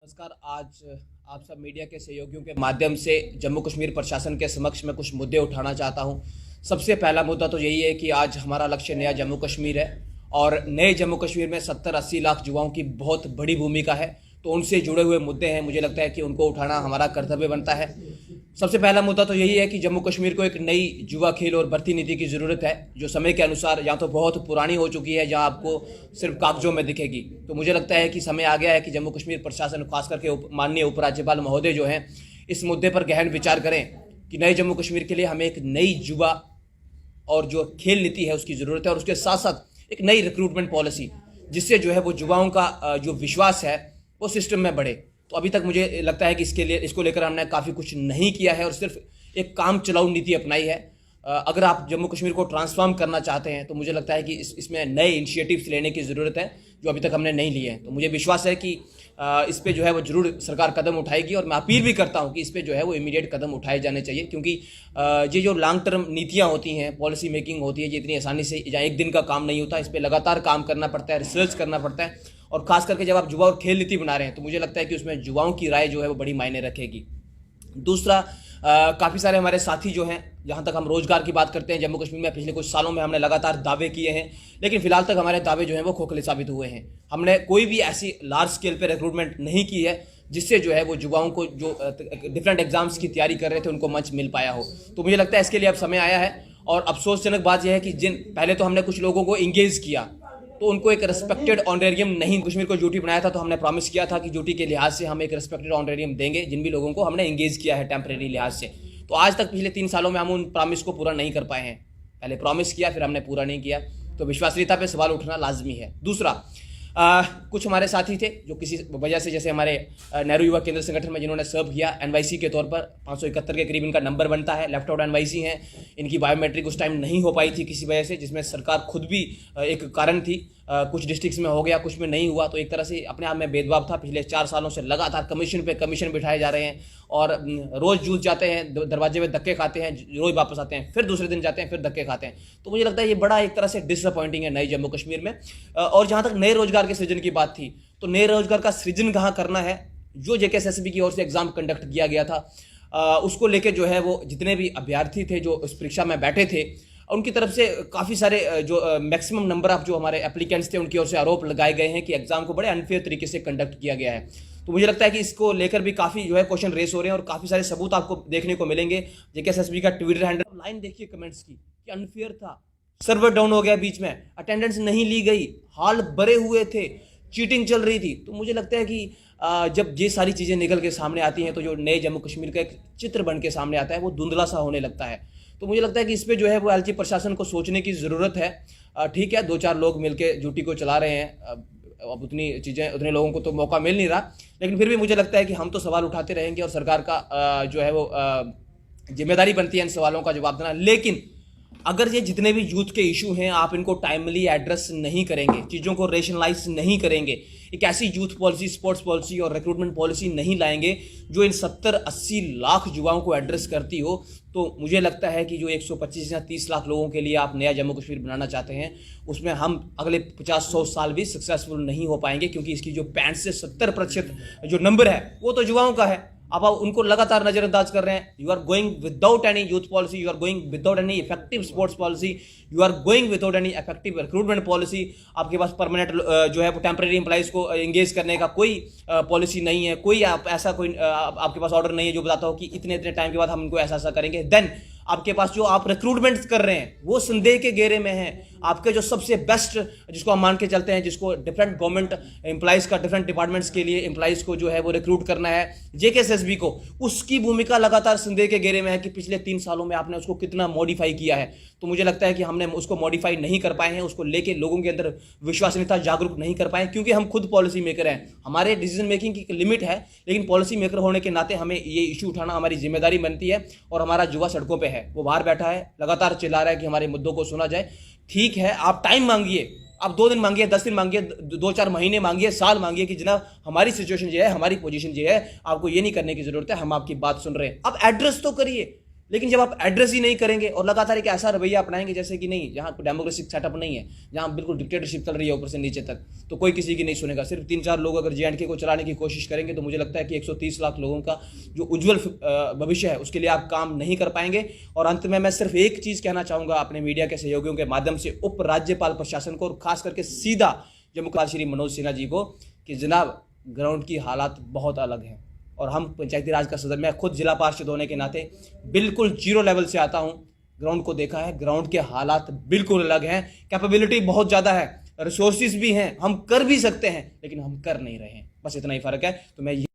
नमस्कार। आज आप सब मीडिया के सहयोगियों के माध्यम से जम्मू कश्मीर प्रशासन के समक्ष में कुछ मुद्दे उठाना चाहता हूं। सबसे पहला मुद्दा तो यही है कि आज हमारा लक्ष्य नया जम्मू कश्मीर है और नए जम्मू कश्मीर में 70-80 लाख युवाओं की बहुत बड़ी भूमिका है। तो उनसे जुड़े हुए मुद्दे हैं, मुझे लगता है कि उनको उठाना हमारा कर्तव्य बनता है। सबसे पहला मुद्दा तो यही है कि जम्मू कश्मीर को एक नई युवा खेल और भर्ती नीति की ज़रूरत है, जो समय के अनुसार या तो बहुत पुरानी हो चुकी है या आपको सिर्फ कागजों में दिखेगी। तो मुझे लगता है कि समय आ गया है कि जम्मू कश्मीर प्रशासन, खास करके माननीय उपराज्यपाल महोदय जो हैं, इस मुद्दे पर गहन विचार करें कि नए जम्मू कश्मीर के लिए हमें एक नई युवा और जो खेल नीति है उसकी ज़रूरत है, और उसके साथ साथ एक नई रिक्रूटमेंट पॉलिसी, जिससे जो है वो युवाओं का जो विश्वास है वो सिस्टम में बढ़े। तो अभी तक मुझे लगता है कि इसको लेकर हमने काफ़ी कुछ नहीं किया है और सिर्फ एक काम चलाऊ नीति अपनाई है। अगर आप जम्मू कश्मीर को ट्रांसफॉर्म करना चाहते हैं तो मुझे लगता है कि इसमें नए इनिशिएटिव्स लेने की ज़रूरत है, जो अभी तक हमने नहीं लिए हैं। तो मुझे विश्वास है कि इस पे जो है वो जरूर सरकार कदम उठाएगी, और मैं अपील भी करता हूं कि इस पे जो है वो इमीडिएट कदम उठाए जाने चाहिए, क्योंकि ये जो लॉन्ग टर्म नीतियां होती हैं, पॉलिसी मेकिंग होती है, ये इतनी आसानी से या एक दिन का काम नहीं होता। इस पर लगातार काम करना पड़ता है, रिसर्च करना पड़ता है, और खास करके जब आप युवा और खेल नीति बना रहे हैं तो मुझे लगता है कि उसमें युवाओं की राय जो है वो बड़ी मायने रखेगी। दूसरा, काफ़ी सारे हमारे साथी जो हैं, जहाँ तक हम रोजगार की बात करते हैं, जम्मू कश्मीर में पिछले कुछ सालों में हमने लगातार दावे किए हैं, लेकिन फिलहाल तक हमारे दावे जो हैं वो खोखले साबित हुए हैं। हमने कोई भी ऐसी लार्ज स्केल पे रिक्रूटमेंट नहीं की है जिससे जो है वो युवाओं को जो डिफरेंट एग्जाम्स की तैयारी कर रहे थे उनको मंच मिल पाया हो। तो मुझे लगता है इसके लिए अब समय आया है, और अफसोसजनक बात यह है कि पहले तो हमने कुछ लोगों को इंगेज किया तो उनको एक रिस्पेक्टेड ऑनरेरियम नहीं, कश्मीर को ड्यूटी बनाया था तो हमने प्रॉमिस किया था कि ड्यूटी के लिहाज से हम एक रिस्पेक्टेड ऑनरेरियम देंगे जिन भी लोगों को हमने इंगेज किया है टेम्परेरी लिहाज से। तो आज तक पिछले 3 सालों में हम उन प्रॉमिस को पूरा नहीं कर पाए हैं। पहले प्रॉमिस किया, फिर हमने पूरा नहीं किया, तो विश्वसनीयता पे सवाल उठना लाजमी है। दूसरा, कुछ हमारे साथी थे जो किसी वजह से, जैसे हमारे नेहरू युवा केंद्र संगठन में जिन्होंने सर्व किया एनवाईसी के तौर पर, 571 के करीब इनका नंबर बनता है, लेफ्ट आउट एनवाईसी हैं। इनकी बायोमेट्रिक उस टाइम नहीं हो पाई थी किसी वजह से, जिसमें सरकार खुद भी एक कारण थी। कुछ डिस्ट्रिक्ट्स में हो गया, कुछ में नहीं हुआ, तो एक तरह से अपने आप में भेदभाव था। पिछले 4 सालों से लगातार कमीशन पे कमीशन बिठाए जा रहे हैं, और रोज़ जूझ जाते हैं, दरवाजे में धक्के खाते हैं, रोज़ वापस आते हैं, फिर दूसरे दिन जाते हैं, फिर धक्के खाते हैं। तो मुझे लगता है ये बड़ा एक तरह से डिसअपॉइंटिंग है नए जम्मू कश्मीर में। और जहाँ तक नए रोजगार के सृजन की बात थी, तो नए रोजगार का सृजन कहाँ करना है, जो जेकेएसएसबी की ओर से एग्जाम कंडक्ट किया गया था, उसको लेके जो है वो जितने भी अभ्यर्थी थे जो उस परीक्षा में बैठे थे, उनकी तरफ से काफ़ी सारे जो मैक्सिमम नंबर ऑफ जो हमारे एप्लीकेंट्स थे उनकी ओर से आरोप लगाए गए हैं कि एग्जाम को बड़े अनफेयर तरीके से कंडक्ट किया गया है। तो मुझे लगता है कि इसको लेकर भी काफ़ी जो है क्वेश्चन रेस हो रहे हैं, और काफ़ी सारे सबूत आपको देखने को मिलेंगे। जेकेएसएसबी का ट्विटर हैंडल, लाइन देखिए कमेंट्स की कि अनफेयर था, सर्वर डाउन हो गया, बीच में अटेंडेंस नहीं ली गई, हॉल भरे हुए थे, चीटिंग चल रही थी। तो मुझे लगता है कि जब ये सारी चीज़ें निकल के सामने आती हैं तो जो नए जम्मू कश्मीर का एक चित्र बन के सामने आता है वो धुंधला सा होने लगता है। तो मुझे लगता है कि इस पे जो है वो एलजी प्रशासन को सोचने की ज़रूरत है। ठीक है, 2-4 लोग मिलके ड्यूटी को चला रहे हैं, अब उतनी चीज़ें, उतने लोगों को तो मौका मिल नहीं रहा, लेकिन फिर भी मुझे लगता है कि हम तो सवाल उठाते रहेंगे और सरकार का जो है वो जिम्मेदारी बनती है इन सवालों का जवाब देना। लेकिन अगर ये जितने भी यूथ के इशू हैं आप इनको टाइमली एड्रेस नहीं करेंगे, चीज़ों को रेशनलाइज नहीं करेंगे, एक ऐसी यूथ पॉलिसी, स्पोर्ट्स पॉलिसी और रिक्रूटमेंट पॉलिसी नहीं लाएंगे जो इन 70-80 लाख युवाओं को एड्रेस करती हो, तो मुझे लगता है कि जो 125 या 30 लाख लोगों के लिए आप नया जम्मू कश्मीर बनाना चाहते हैं उसमें हम अगले 50-100 साल भी सक्सेसफुल नहीं हो पाएंगे, क्योंकि इसकी जो 65 से 70% जो नंबर है वो तो युवाओं का है। अब आप उनको लगातार नजरअंदाज कर रहे हैं। You are going without any youth policy, you are going without any effective sports policy, you are going without any effective recruitment policy. आपके पास परमानेंट जो है टेम्परेरी एम्प्लॉइज को एंगेज करने का कोई पॉलिसी नहीं है, कोई ऐसा कोई आपके पास ऑर्डर नहीं है जो बताता हो कि इतने इतने टाइम के बाद हम इनको ऐसा करेंगे। देन आपके पास जो आप रिक्रूटमेंट कर रहे हैं वो संदेह के घेरे में है। आपके जो सबसे बेस्ट, जिसको हम मान के चलते हैं, जिसको डिफरेंट गवर्नमेंट एम्प्लॉइज का, डिफरेंट डिपार्टमेंट्स के लिए एम्प्लॉइज को जो है वो रिक्रूट करना है, जेकेएसएसबी को, उसकी भूमिका लगातार संदेह के घेरे में है कि पिछले 3 सालों में आपने उसको कितना मॉडिफाई किया है। तो मुझे लगता है कि हमने उसको मॉडिफाई नहीं कर पाए हैं, उसको लेके लोगों के अंदर विश्वसनीयता जागरूक नहीं कर पाए, क्योंकि हम खुद पॉलिसी मेकर हैं। हमारे डिसीजन मेकिंग की लिमिट है, लेकिन पॉलिसी मेकर होने के नाते हमें ये इशू उठाना हमारी जिम्मेदारी बनती है। और हमारा युवा सड़कों पर है, वो बाहर बैठा है, लगातार चिल्ला रहा है कि हमारे मुद्दों को सुना जाए। ठीक है, आप टाइम मांगिए, आप 2 दिन मांगिए, 10 दिन मांगिए, 2-4 महीने मांगिए, साल मांगिए कि जनाब हमारी सिचुएशन ये है, हमारी पोजीशन ये है, आपको ये नहीं करने की जरूरत है, हम आपकी बात सुन रहे हैं। अब एड्रेस तो करिए, लेकिन जब आप एड्रेस ही नहीं करेंगे और लगातार एक ऐसा रवैया अपनाएंगे जैसे कि नहीं, जहाँ डेमोक्रेटिक सेटअप नहीं है, जहाँ बिल्कुल डिक्टेटरशिप चल रही है ऊपर से नीचे तक, तो कोई किसी की नहीं सुनेगा। सिर्फ 3-4 लोग अगर JNK को चलाने की कोशिश करेंगे तो मुझे लगता है कि 130 लाख लोगों का जो उज्जवल भविष्य है उसके लिए आप काम नहीं कर पाएंगे। और अंत में मैं सिर्फ एक चीज़ कहना चाहूँगा अपने मीडिया के सहयोगियों के माध्यम से उपराज्यपाल प्रशासन को, और खास करके सीधा जम्मू कश्मीर श्री मनोज सिन्हा जी को, कि जनाब ग्राउंड की हालात बहुत अलग हैं। और हम पंचायती राज का सदस्य, मैं खुद जिला पार्षद होने के नाते बिल्कुल जीरो लेवल से आता हूं, ग्राउंड को देखा है, ग्राउंड के हालात बिल्कुल अलग हैं। कैपेबिलिटी बहुत ज़्यादा है, रिसोर्सेज भी हैं, हम कर भी सकते हैं, लेकिन हम कर नहीं रहे हैं, बस इतना ही फर्क है। तो मैं